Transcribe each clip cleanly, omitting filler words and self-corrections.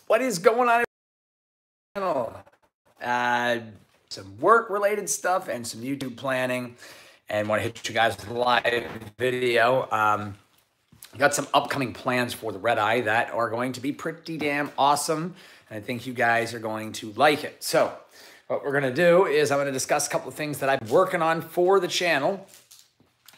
What is going on? Some work-related stuff and some YouTube planning, and want to hit you guys with a live video. Got some upcoming plans for the Redeye that are going to be pretty damn awesome, and I think you guys are going to like it. So what we're going to do is I'm going to discuss a couple of things that I'm working on for the channel,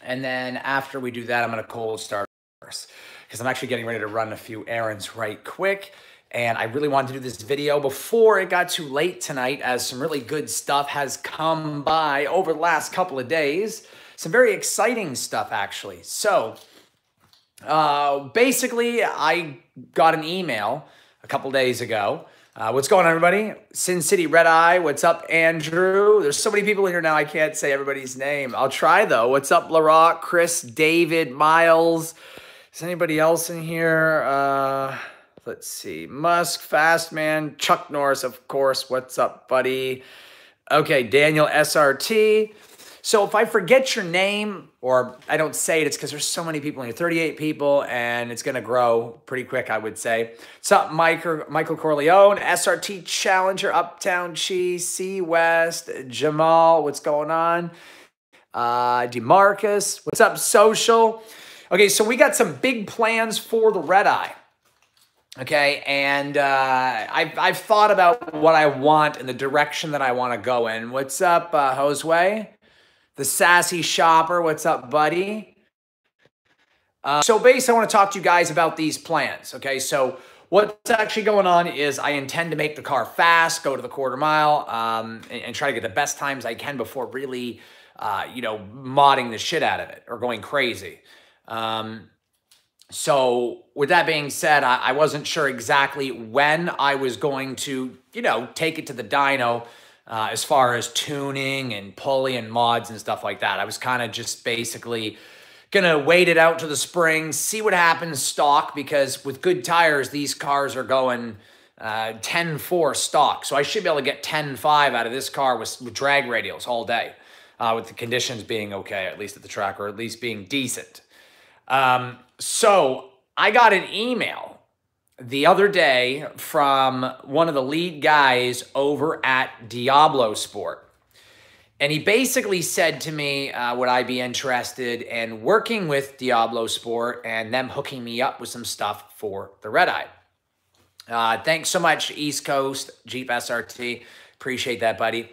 and then after we do that, I'm going to cold start first because I'm actually getting ready to run a few errands right quick. And I really wanted to do this video before it got too late tonight, as some really good stuff has come by over the last couple of days. Some very exciting stuff, actually. So basically, I got an email a couple days ago. What's going on, everybody? Sin City Redeye. What's up, Andrew? There's so many people here now, I can't say everybody's name. I'll try, though. What's up, LaRock, Chris, David, Miles? Is anybody else in here? Let's see. Musk, Fastman, Chuck Norris, of course. What's up, buddy? Okay, Daniel SRT. So if I forget your name or I don't say it, it's because there's so many people in here. 38 people, and it's going to grow pretty quick, I would say. What's up, Michael Corleone, SRT Challenger, Uptown Cheese, C West, Jamal, what's going on? DeMarcus, what's up, Social? Okay, so we got some big plans for the Redeye. Okay, and I've thought about what I want and the direction that I want to go in. What's up, Josue? The Sassy Shopper, what's up, buddy? So basically, I want to talk to you guys about these plans, okay? So what's actually going on is I intend to make the car fast, go to the quarter mile, and try to get the best times I can before really, modding the shit out of it or going crazy. So with that being said, I wasn't sure exactly when I was going to, take it to the dyno as far as tuning and pulley and mods and stuff like that. I was kind of just basically going to wait it out to the spring, see what happens stock, because with good tires, these cars are going 10.4 stock. So I should be able to get 10.5 out of this car with drag radials all day, with the conditions being okay, at least at the track, or at least being decent. So I got an email the other day from one of the lead guys over at Diablo Sport. And he basically said to me, would I be interested in working with Diablo Sport and them hooking me up with some stuff for the Redeye. Thanks so much, East Coast, Jeep SRT. Appreciate that, buddy.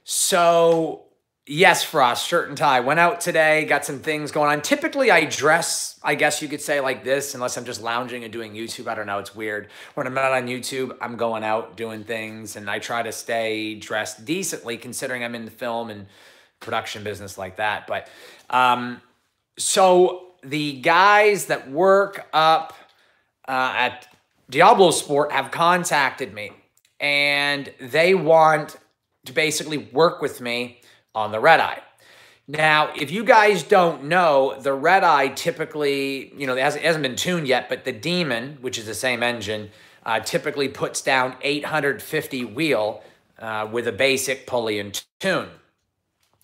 So yes, Frost, shirt and tie. Went out today, got some things going on. Typically, I dress, I guess you could say, like this, unless I'm just lounging and doing YouTube. I don't know, it's weird. When I'm not on YouTube, I'm going out doing things, and I try to stay dressed decently, considering I'm in the film and production business like that. But so the guys that work up at Diablo Sport have contacted me, and they want to basically work with me on the Redeye. Now, if you guys don't know, the Redeye typically, it hasn't been tuned yet, but the Demon, which is the same engine, typically puts down 850 wheel with a basic pulley and tune.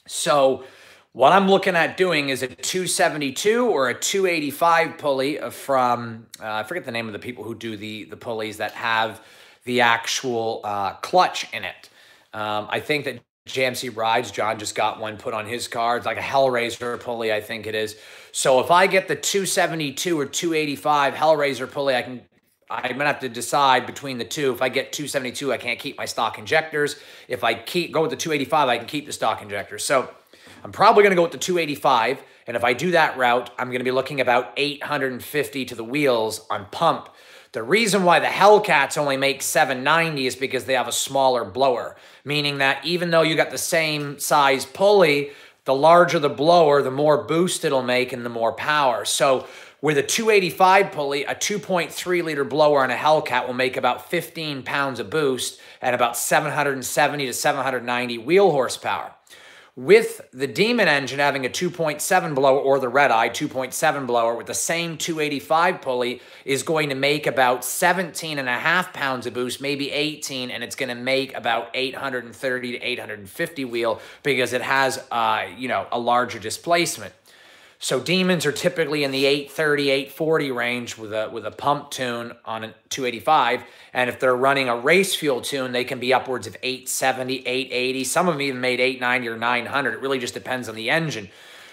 So what I'm looking at doing is a 272 or a 285 pulley from, I forget the name of the people who do the pulleys that have the actual clutch in it. I think that JMC Rides, John just got one put on his car. It's like a Hellraiser pulley, I think it is. So if I get the 272 or 285 Hellraiser pulley, I'm going to have to decide between the two. If I get 272, I can't keep my stock injectors. If I go with the 285, I can keep the stock injectors. So I'm probably going to go with the 285. And if I do that route, I'm going to be looking about 850 to the wheels on pump. The reason why the Hellcats only make 790 is because they have a smaller blower, meaning that even though you got the same size pulley, the larger the blower, the more boost it'll make and the more power. So with a 285 pulley, a 2.3 liter blower on a Hellcat will make about 15 pounds of boost and about 770 to 790 wheel horsepower. With the Demon engine having a 2.7 blower, or the Redeye 2.7 blower with the same 285 pulley, is going to make about 17.5 pounds of boost, maybe 18, and it's going to make about 830 to 850 wheel because it has, a larger displacement. So Demons are typically in the 830, 840 range with a pump tune on a 285. And if they're running a race fuel tune, they can be upwards of 870, 880. Some of them even made 890 or 900. It really just depends on the engine.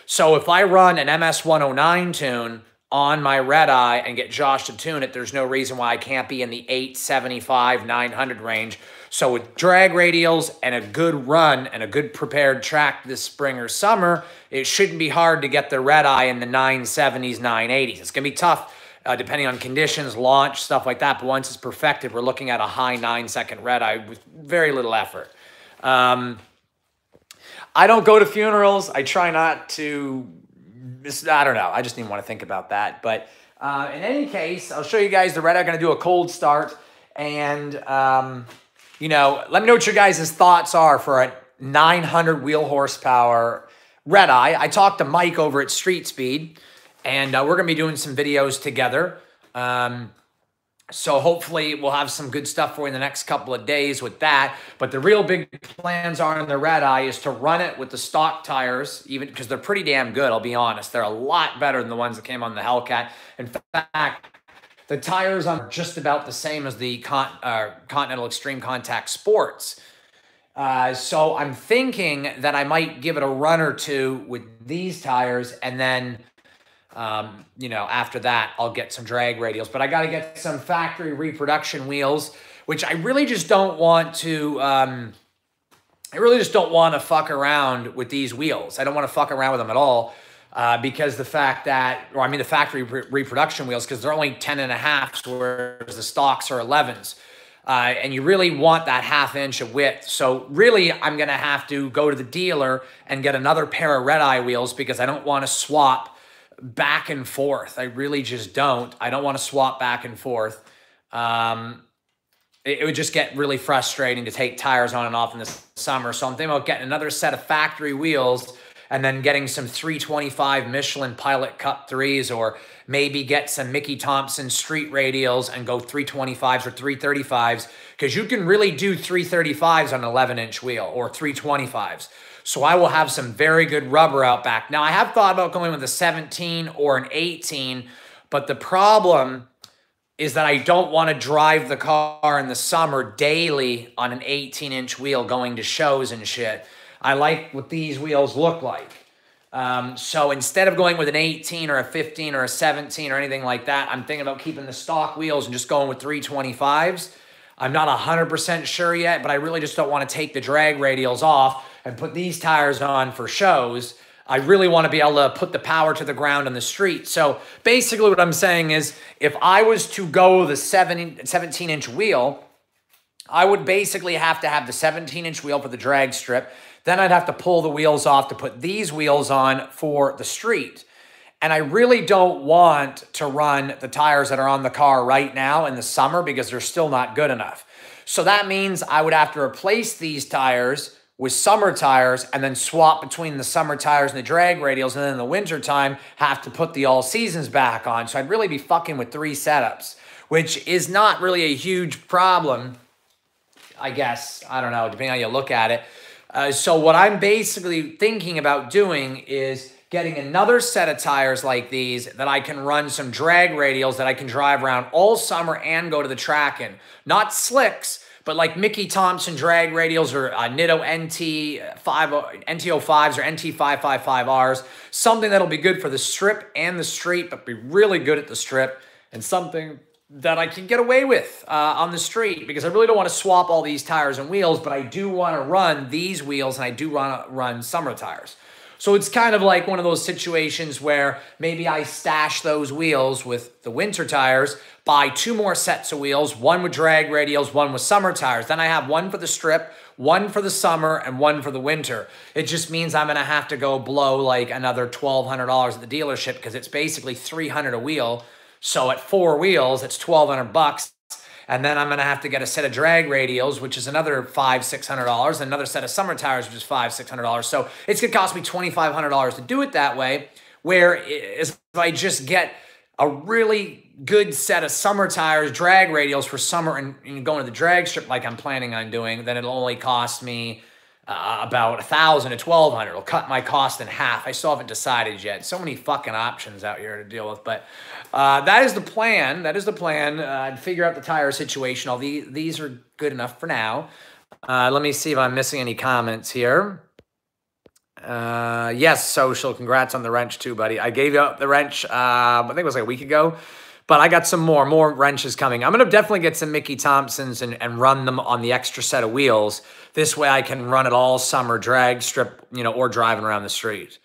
So if I run an MS-109 tune on my Redeye and get Josh to tune it, there's no reason why I can't be in the 875, 900 range. So with drag radials and a good run and a good prepared track this spring or summer, it shouldn't be hard to get the Redeye in the 970s, 980s. It's going to be tough depending on conditions, launch, stuff like that. But once it's perfected, we're looking at a high 9-second Redeye with very little effort. I don't go to funerals. I try not to. I don't know. I just didn't want to think about that. But in any case, I'll show you guys the Redeye. I'm going to do a cold start. And, you know, let me know what your guys' thoughts are for a 900 wheel horsepower Redeye. I talked to Mike over at Street Speed, and we're going to be doing some videos together. So hopefully we'll have some good stuff for you in the next couple of days with that. But the real big plans are on the Redeye is to run it with the stock tires, even because they're pretty damn good, I'll be honest. They're a lot better than the ones that came on the Hellcat. In fact, the tires are just about the same as the Continental Extreme Contact Sports. So I'm thinking that I might give it a run or two with these tires, and then you know, after that, I'll get some drag radials. But I got to get some factory reproduction wheels, which I really just don't want to, fuck around with these wheels. I don't want to fuck around with them at all because the fact that, or I mean the factory reproduction wheels, because they're only 10.5s, whereas the stocks are 11s. And you really want that ½ inch of width. So really, I'm going to have to go to the dealer and get another pair of Redeye wheels because I don't want to swap back and forth. I really just don't. I don't want to swap back and forth. It would just get really frustrating to take tires on and off in the summer. So I'm thinking about getting another set of factory wheels and then getting some 325 Michelin Pilot Cup 3s, or maybe get some Mickey Thompson street radials and go 325s or 335s, because you can really do 335s on an 11-inch wheel, or 325s. So I will have some very good rubber out back. Now, I have thought about going with a 17 or an 18, but the problem is that I don't want to drive the car in the summer daily on an 18-inch wheel going to shows and shit. I like what these wheels look like. So instead of going with an 18 or a 15 or a 17 or anything like that, I'm thinking about keeping the stock wheels and just going with 325s. I'm not 100% sure yet, but I really just don't want to take the drag radials off and put these tires on for shows. I really want to be able to put the power to the ground on the street. So basically what I'm saying is, if I was to go the 17-inch wheel, I would basically have to have the 17-inch wheel for the drag strip. Then I'd have to pull the wheels off to put these wheels on for the street. And I really don't want to run the tires that are on the car right now in the summer because they're still not good enough. So that means I would have to replace these tires with summer tires and then swap between the summer tires and the drag radials, and then in the winter time have to put the all seasons back on. So I'd really be fucking with 3 setups, which is not really a huge problem, I guess. I don't know, depending on how you look at it. So what I'm basically thinking about doing is getting another set of tires like these that I can run some drag radials that I can drive around all summer and go to the track in. Not slicks, but like Mickey Thompson drag radials, or Nitto NT05s or NT555Rs. Something that'll be good for the strip and the street, but be really good at the strip, and something that I can get away with on the street, because I really don't want to swap all these tires and wheels, but I do want to run these wheels, and I do want to run summer tires. So it's kind of like one of those situations where maybe I stash those wheels with the winter tires, buy 2 more sets of wheels, one with drag radials, one with summer tires. Then I have one for the strip, one for the summer, and one for the winter. It just means I'm going to have to go blow like another $1,200 at the dealership, because it's basically $300 a wheel. So at 4 wheels, it's $1,200. And then I'm going to have to get a set of drag radials, which is another $500–600, and another set of summer tires, which is $500–600. So it's going to cost me $2,500 to do it that way, where if I just get a really good set of summer tires, drag radials for summer, and going to the drag strip like I'm planning on doing, then it'll only cost me about 1,000 to 1,200. It'll cut my cost in half. I still haven't decided yet. So many fucking options out here to deal with. But that is the plan. That is the plan. I'd figure out the tire situation. All these are good enough for now. Let me see if I'm missing any comments here. Yes, Social. Congrats on the wrench too, buddy. I gave you up the wrench, I think it was like a week ago. But I got some more wrenches coming. I'm going to definitely get some Mickey Thompsons and run them on the extra set of wheels. This way I can run it all summer, drag, strip, you know, or driving around the street.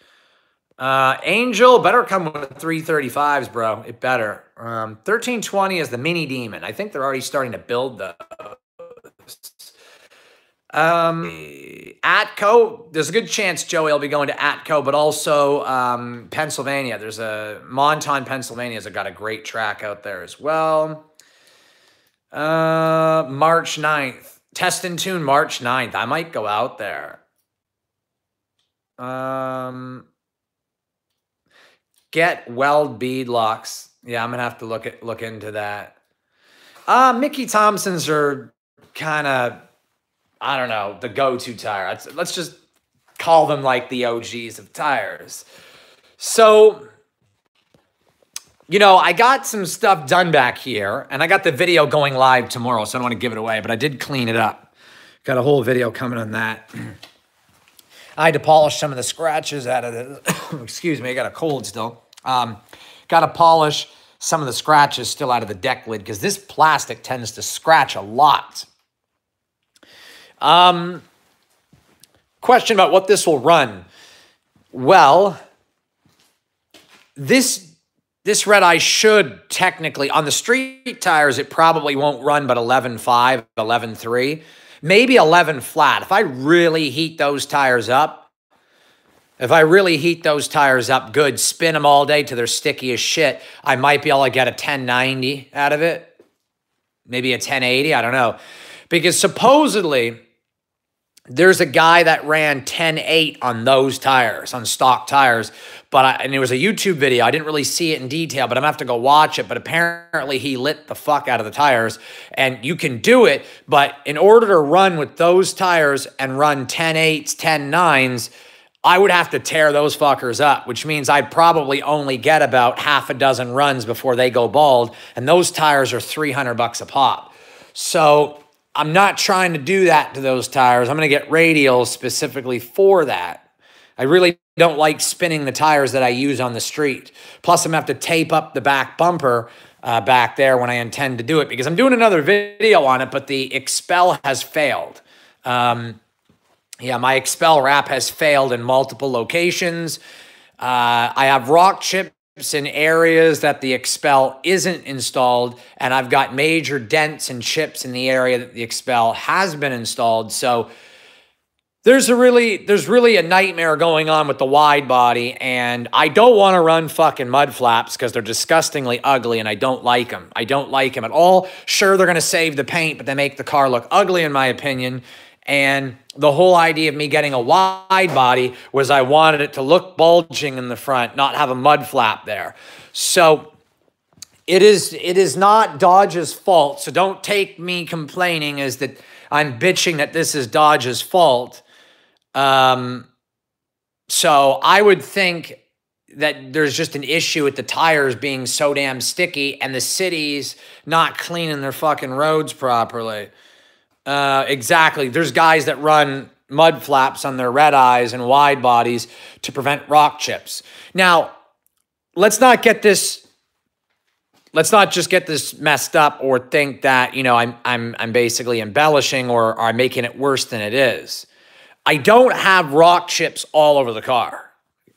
Angel, better come with 335s, bro. It better. 1320 is the Mini Demon. I think they're already starting to build those. Atco, there's a good chance Joey will be going to Atco, but also Pennsylvania. There's a Monton, Pennsylvania has got a great track out there as well. March 9th. Test and tune March 9th. I might go out there. Get weld bead locks. Yeah, I'm gonna have to look into that. Mickey Thompsons are kind of, I don't know, the go-to tire. Let's just call them like the OGs of tires. So, you know, I got some stuff done back here, and I got the video going live tomorrow, so I don't want to give it away, but I did clean it up. Got a whole video coming on that. I had to polish some of the scratches out of the, excuse me, I got a cold still. Got to polish some of the scratches still out of the deck lid, because this plastic tends to scratch a lot. Question about what this will run. Well, this Redeye should technically, on the street tires, it probably won't run but 11.5, 11.3, maybe 11 flat. If I really heat those tires up, good, spin them all day till they're sticky as shit, I might be able to get a 1090 out of it. Maybe a 1080, I don't know. Because supposedly, there's a guy that ran 10.8 on those tires, on stock tires, and it was a YouTube video. I didn't really see it in detail, but I'm going to have to go watch it. But apparently he lit the fuck out of the tires, and you can do it, but in order to run with those tires and run 10.8s, 10.9s, I would have to tear those fuckers up, which means I'd probably only get about half a dozen runs before they go bald, and those tires are $300 a pop. So I'm not trying to do that to those tires. I'm going to get radials specifically for that. I really don't like spinning the tires that I use on the street. Plus, I'm going to have to tape up the back bumper back there when I intend to do it, because I'm doing another video on it, but the expel has failed. Yeah, my expel wrap has failed in multiple locations. I have rock chips in areas that the expel isn't installed, and I've got major dents and chips in the area that the expel has been installed. So there's really a nightmare going on with the wide body, and I don't want to run fucking mud flaps because they're disgustingly ugly, and I don't like them. I don't like them at all. Sure, they're going to save the paint, but they make the car look ugly in my opinion. And the whole idea of me getting a wide body was I wanted it to look bulging in the front, not have a mud flap there. So it is not Dodge's fault. So don't take me complaining as that I'm bitching that this is Dodge's fault. So I would think that there's just an issue with the tires being so damn sticky and the cities not cleaning their fucking roads properly. Exactly. There's guys that run mud flaps on their Redeyes and wide bodies to prevent rock chips. Now, let's not just get this messed up or think that, you know, I'm basically embellishing or I'm making it worse than it is. I don't have rock chips all over the car.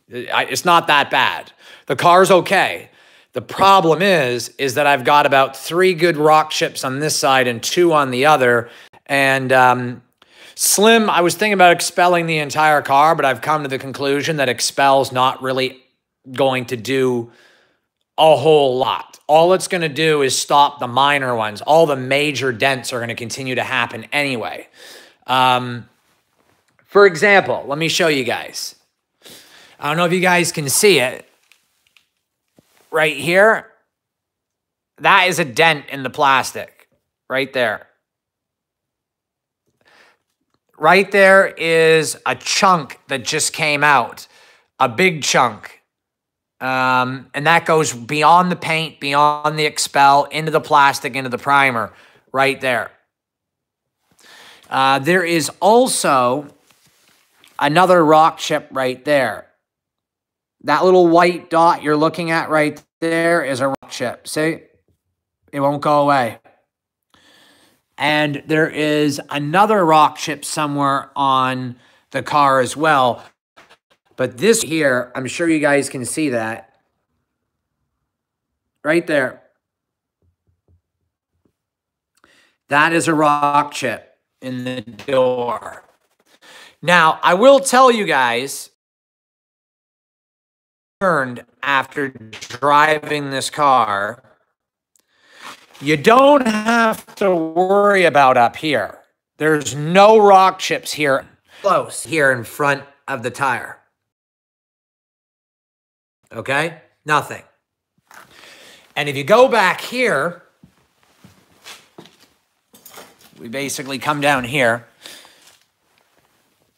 It's not that bad. The car's okay. The problem is that I've got about 3 good rock chips on this side and 2 on the other. And Slim, I was thinking about expelling the entire car, but I've come to the conclusion that expel's not really going to do a whole lot. All it's going to do is stop the minor ones. All the major dents are going to continue to happen anyway. For example, let me show you guys. I don't know if you guys can see it. Right here, that is a dent in the plastic. Right there. right there is a chunk that just came out, a big chunk. And that goes beyond the paint, beyond the expel, into the plastic, into the primer, right there. There is also another rock chip right there. That little white dot you're looking at right there is a rock chip. See? It won't go away. And there is another rock chip somewhere on the car as well. But this here, I'm sure you guys can see that. Right there. That is a rock chip in the door. Now, I will tell you guys, after driving this car, you don't have to worry about up here. There's no rock chips here, close here in front of the tire. Okay? Nothing. And if you go back here, we basically come down here.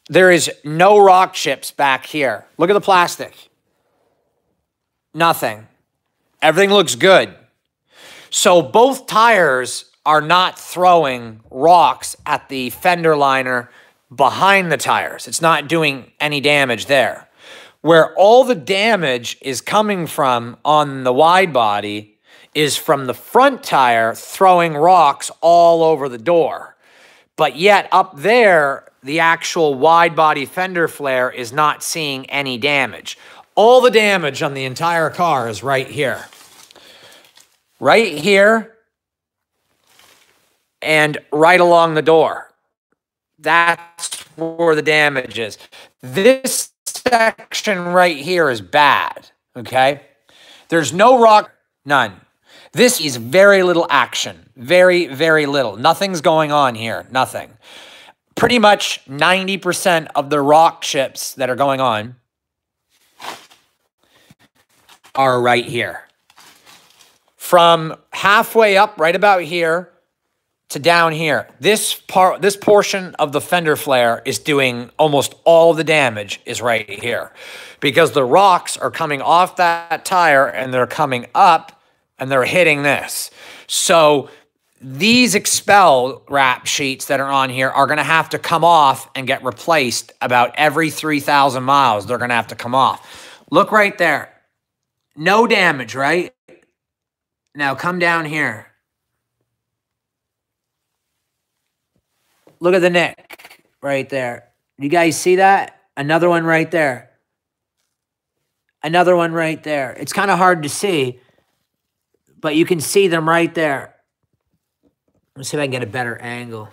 There is no rock chips back here. Look at the plastic. Nothing. Everything looks good. So both tires are not throwing rocks at the fender liner behind the tires. It's not doing any damage there. Where all the damage is coming from on the wide body is from the front tire throwing rocks all over the door. But yet up there, the actual wide body fender flare is not seeing any damage. All the damage on the entire car is right here. Right here and right along the door. That's where the damage is. This section right here is bad, okay? There's no rock, none. This is very little action, very, very little. Nothing's going on here, nothing. Pretty much 90% of the rock chips that are going on are right here. From halfway up, right about here, to down here. This portion of the fender flare is doing almost all the damage is right here. Because the rocks are coming off that tire and they're coming up and they're hitting this. So these expel wrap sheets that are on here are going to have to come off and get replaced about every 3,000 miles. They're going to have to come off. Look right there. No damage, right? Now come down here. Look at the nick right there. You guys see that? Another one right there. Another one right there. It's kind of hard to see, but you can see them right there. Let's see if I can get a better angle.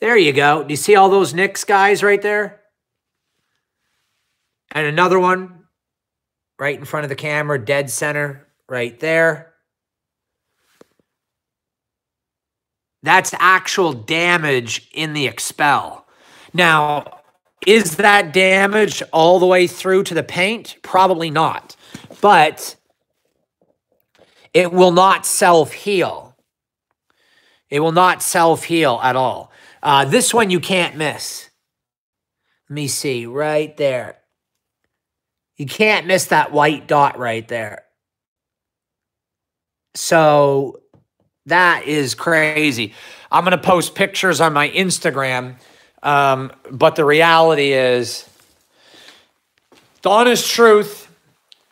There you go. Do you see all those nicks, guys, right there? And another one right in front of the camera, dead center, right there. That's actual damage in the expel. Now, is that damage all the way through to the paint? Probably not. But it will not self-heal. It will not self-heal at all. This one you can't miss. Let me see, right there. You can't miss that white dot right there. So that is crazy. I'm going to post pictures on my Instagram, but the reality is, the honest truth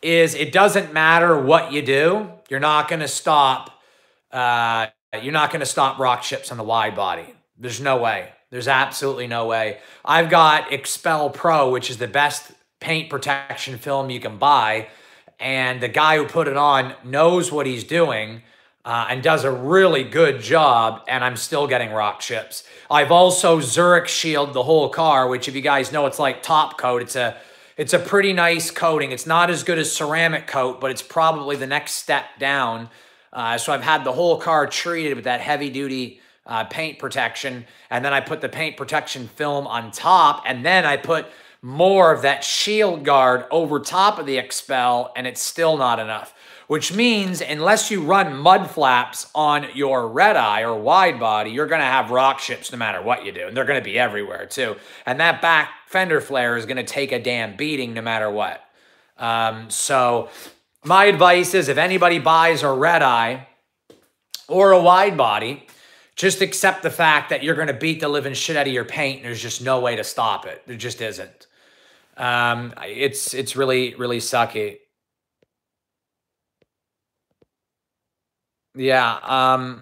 is it doesn't matter what you do. You're not going to stop. You're not going to stop rock chips on the wide body. There's no way. There's absolutely no way. I've got Expel Pro, which is the best paint protection film you can buy, and the guy who put it on knows what he's doing and does a really good job, and I'm still getting rock chips. I've also Zurich Shield the whole car, which if you guys know, it's like top coat. It's a pretty nice coating. It's not as good as ceramic coat, but it's probably the next step down. So I've had the whole car treated with that heavy-duty paint protection, and then I put the paint protection film on top, and then I put more of that shield guard over top of the Expel, and it's still not enough. which means unless you run mud flaps on your Redeye or wide body, you're going to have rock chips no matter what you do. And they're going to be everywhere too. And that back fender flare is going to take a damn beating no matter what. So my advice is if anybody buys a Redeye or a wide body, just accept the fact that you're going to beat the living shit out of your paint and there's just no way to stop it. There just isn't. It's really, really sucky. Yeah.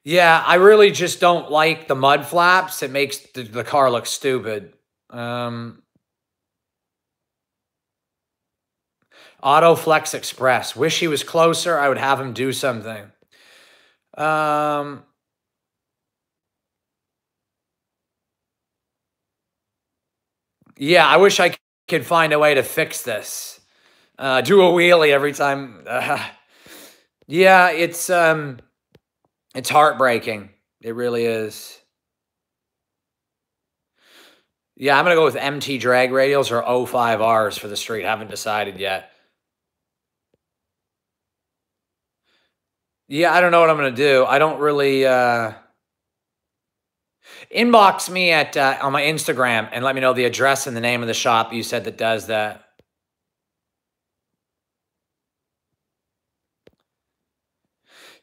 Yeah, I really just don't like the mud flaps. It makes the car look stupid. Auto Flex Express. Wish he was closer. I would have him do something. Yeah, I wish I could find a way to fix this. Do a wheelie every time. Yeah, it's heartbreaking. It really is. Yeah, I'm going to go with MT drag radials or 05Rs for the street. Haven't decided yet. Yeah, I don't know what I'm going to do. I don't really... Inbox me at on my Instagram and let me know the address and the name of the shop you said that does that.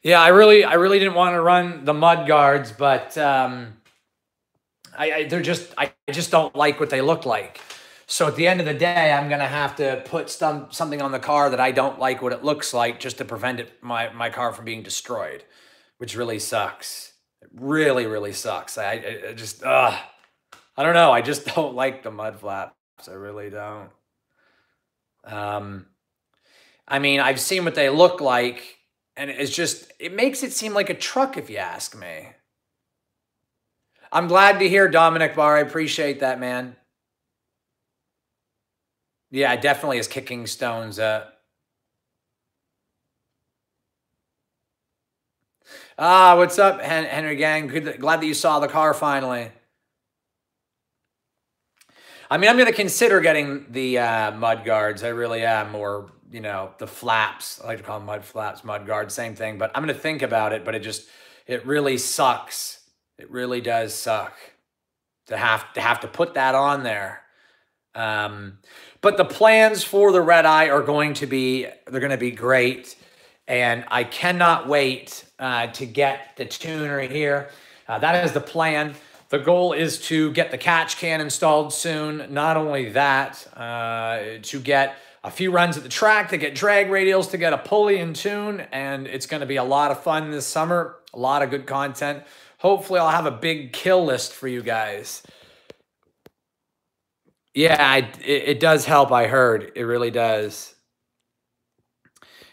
Yeah, I really didn't want to run the mud guards, but I just don't like what they look like. So at the end of the day, I'm gonna have to put something on the car that I don't like what it looks like just to prevent my car from being destroyed, which really sucks. It really, really sucks. I just I don't know. I just don't like the mud flaps. I really don't. I mean, I've seen what they look like, and it makes it seem like a truck if you ask me. I'm glad to hear, Dominic Barr. I appreciate that, man. Yeah, it definitely is kicking stones up. What's up, Henry Gang? Glad that you saw the car finally. I mean, I'm going to consider getting the mud guards. I really am. Or, you know, the flaps. I like to call them mud flaps, mud guards, same thing. But I'm going to think about it, but it really sucks. It really does suck to have to put that on there. But the plans for the Redeye are going to be great. And I cannot wait to get the tuner here. That is the plan. The goal is to get the catch can installed soon. Not only that, to get a few runs at the track, to get drag radials, to get a pulley and tune. And it's going to be a lot of fun this summer. A lot of good content. Hopefully I'll have a big kill list for you guys. Yeah, it does help, I heard. It really does.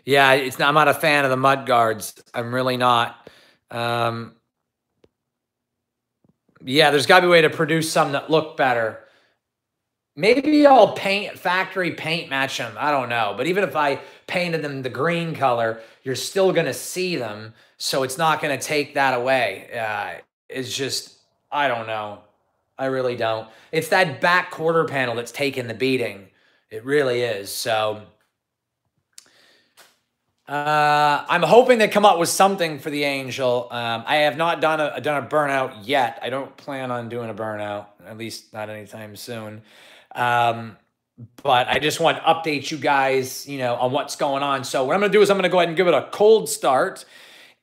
Yeah, I'm not a fan of the mud guards. I'm really not. Yeah, there's got to be a way to produce some that look better. Maybe I'll factory paint match them. I don't know. But even if I painted them the green color, you're still going to see them. So it's not going to take that away. It's just, I don't know. I really don't. It's that back quarter panel that's taking the beating. It really is. So I'm hoping they come up with something for the Angel. I have not done a burnout yet. I don't plan on doing a burnout, at least not anytime soon. But I just want to update you guys, you know, on what's going on. So what I'm going to do is I'm going to go ahead and give it a cold start.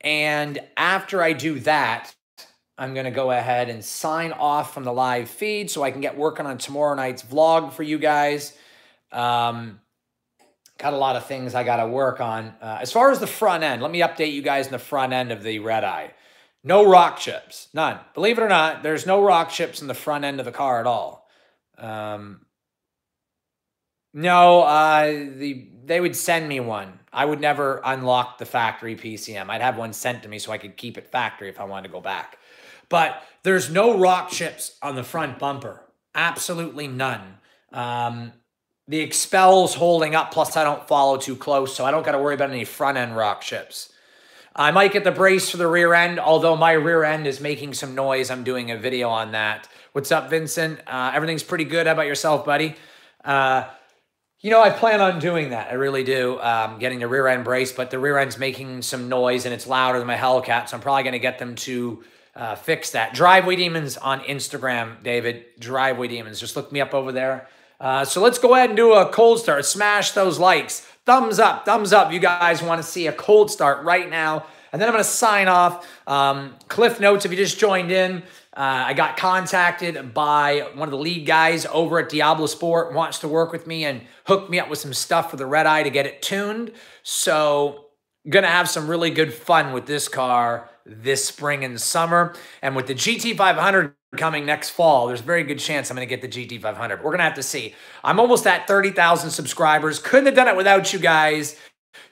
And after I do that, I'm going to go ahead and sign off from the live feed so I can get working on tomorrow night's vlog for you guys. Got a lot of things I got to work on. As far as the front end, let me update you guys on the front end of the Redeye. No rock chips. None. Believe it or not, there's no rock chips in the front end of the car at all. No, they would send me one. I would never unlock the factory PCM. I'd have one sent to me so I could keep it factory if I wanted to go back. But there's no rock chips on the front bumper. Absolutely none. The expel's holding up, plus I don't follow too close, so I don't got to worry about any front-end rock chips. I might get the brace for the rear end, although my rear end is making some noise. I'm doing a video on that What's up, Vincent? Everything's pretty good. How about yourself, buddy? You know, I plan on doing that. I really do. Getting the rear end brace, but the rear end's making some noise and it's louder than my Hellcat, so I'm probably going to get them to fix that. Driveway Demons on Instagram, David. Driveway Demons. Just look me up over there. So let's go ahead and do a cold start. Smash those likes. Thumbs up. Thumbs up. You guys want to see a cold start right now. And then I'm going to sign off. Cliff notes, if you just joined in, I got contacted by one of the lead guys over at Diablo Sport, wants to work with me and hook me up with some stuff for the Redeye to get it tuned. So going to have some really good fun with this car this spring and summer. And with the GT500 coming next fall, there's a very good chance I'm going to get the GT500. We're going to have to see. I'm almost at 30,000 subscribers. Couldn't have done it without you guys.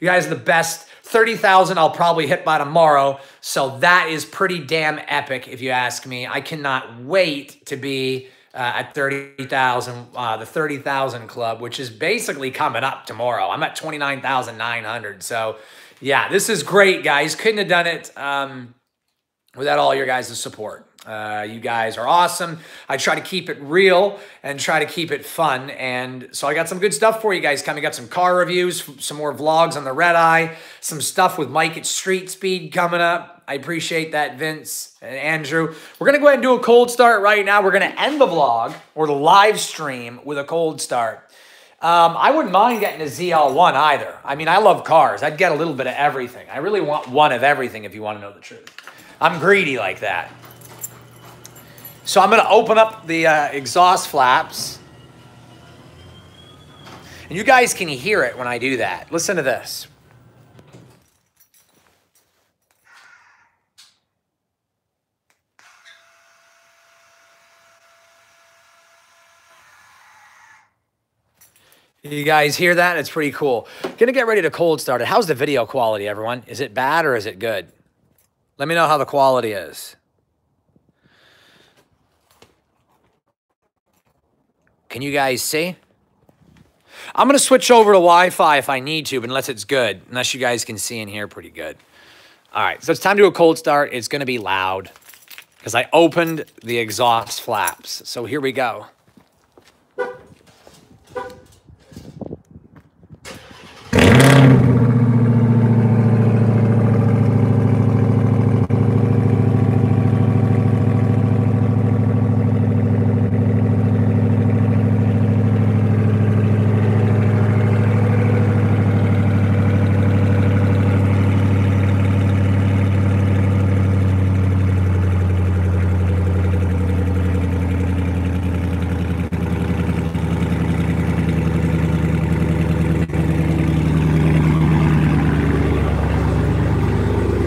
You guys are the best. 30,000 I'll probably hit by tomorrow. So that is pretty damn epic, if you ask me. I cannot wait to be at 30,000, the 30,000 club, which is basically coming up tomorrow. I'm at 29,900. So yeah, this is great, guys. Couldn't have done it without all your guys' support. You guys are awesome. I try to keep it real and try to keep it fun. And so I got some good stuff for you guys coming. Got some car reviews, some more vlogs on the Redeye, some stuff with Mike at Street Speed coming up. I appreciate that, Vince and Andrew. We're going to go ahead and do a cold start right now. We're going to end the vlog or the live stream with a cold start. I wouldn't mind getting a ZL1 either. I mean, I love cars. I'd get a little bit of everything. I really want one of everything if you want to know the truth. I'm greedy like that. So I'm going to open up the exhaust flaps. And you guys can hear it when I do that. Listen to this. You guys hear that? It's pretty cool. Gonna get ready to cold start it. How's the video quality, everyone? Is it bad or is it good? Let me know how the quality is. Can you guys see? I'm going to switch over to Wi-Fi if I need to, but unless it's good. Unless you guys can see and hear pretty good. All right, so it's time to do a cold start. It's going to be loud because I opened the exhaust flaps. So here we go.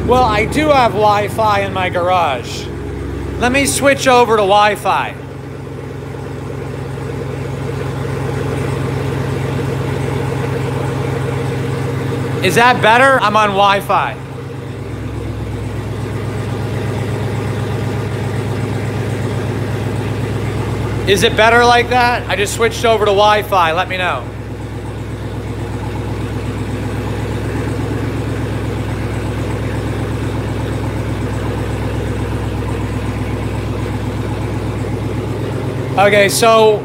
Well, I do have Wi-Fi in my garage. Let me switch over to Wi-Fi. Is that better? I'm on Wi-Fi. Is it better like that? I just switched over to Wi-Fi. Let me know. Okay, so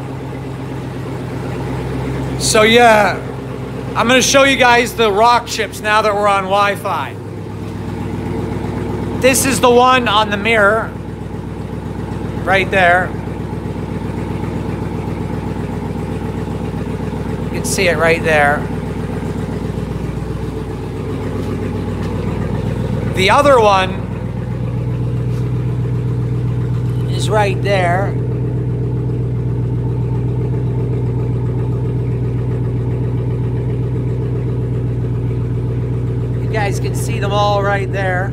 yeah, I'm going to show you guys the rock chips now that we're on Wi-Fi. This is the one on the mirror, right there. You can see it right there. The other one is right there. You guys can see them all right there.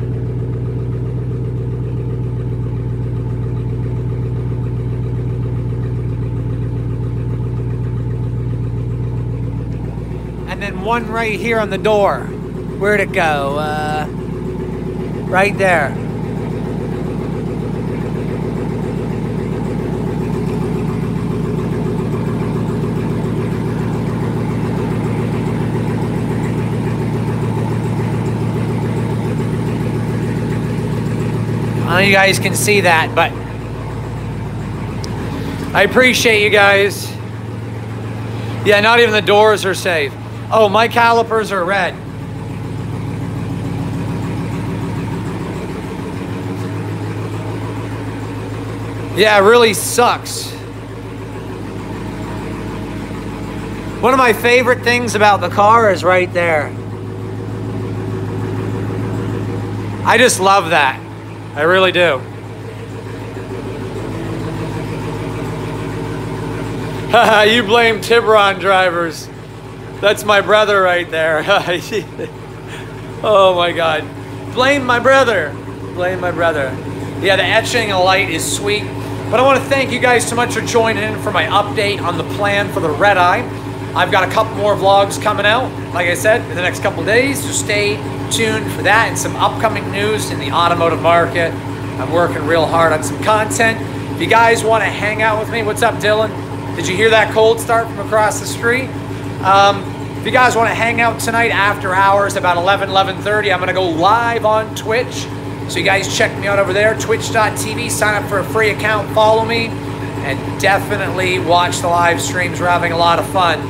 And then one right here on the door. Where'd it go? Right there. I don't know if you guys can see that, but I appreciate you guys. Yeah, not even the doors are safe. Oh, my calipers are red. Yeah, it really sucks. One of my favorite things about the car is right there. I just love that. I really do. You blame Tiburon drivers. That's my brother right there. Oh my God. Blame my brother. Blame my brother. Yeah, the etching and light is sweet. But I want to thank you guys so much for joining in for my update on the plan for the Redeye. I've got a couple more vlogs coming out, like I said, in the next couple of days, so stay tuned for that and some upcoming news in the automotive market. I'm working real hard on some content. If you guys want to hang out with me, what's up, Dylan? Did you hear that cold start from across the street? If you guys want to hang out tonight after hours, about 11:30, I'm going to go live on Twitch. So you guys check me out over there, twitch.tv, sign up for a free account, follow me, and definitely watch the live streams. We're having a lot of fun.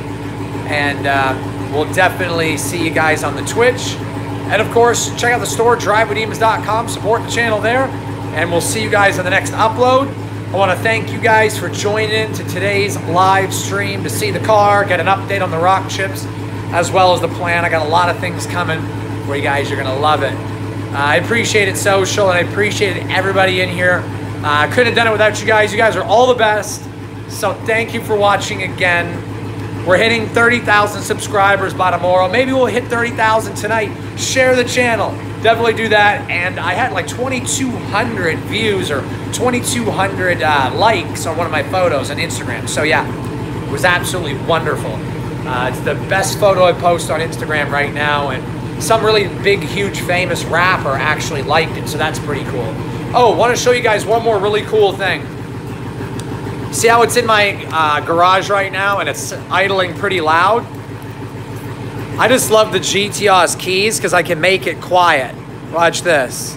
And we'll definitely see you guys on the Twitch. And of course, check out the store, drivewithdemons.com, support the channel there, and we'll see you guys on the next upload. I want to thank you guys for joining in to today's live stream to see the car, get an update on the rock chips, as well as the plan. I got a lot of things coming where you guys are going to love it. I appreciate it, social, and I appreciate everybody in here. I couldn't have done it without you guys. You guys are all the best. So thank you for watching again. We're hitting 30,000 subscribers by tomorrow. Maybe we'll hit 30,000 tonight. Share the channel. Definitely do that. And I had like 2,200 views or 2,200 likes on one of my photos on Instagram. So yeah, it was absolutely wonderful. It's the best photo I post on Instagram right now. And some really big, huge, famous rapper actually liked it. So that's pretty cool. Oh, want to show you guys one more really cool thing. See how it's in my garage right now and it's idling pretty loud? I just love the GTO's keys because I can make it quiet. Watch this.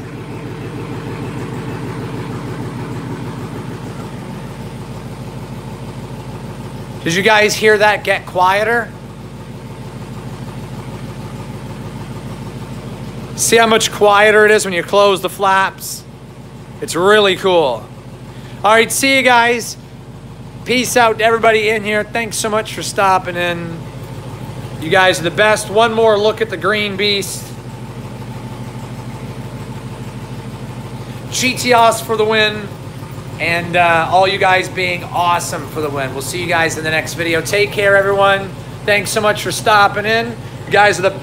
Did you guys hear that get quieter? See how much quieter it is when you close the flaps? It's really cool. All right, see you guys. Peace out to everybody in here. Thanks so much for stopping in. You guys are the best. One more look at the green beast. GTOs for the win. And all you guys being awesome for the win. We'll see you guys in the next video. Take care, everyone. Thanks so much for stopping in. You guys are the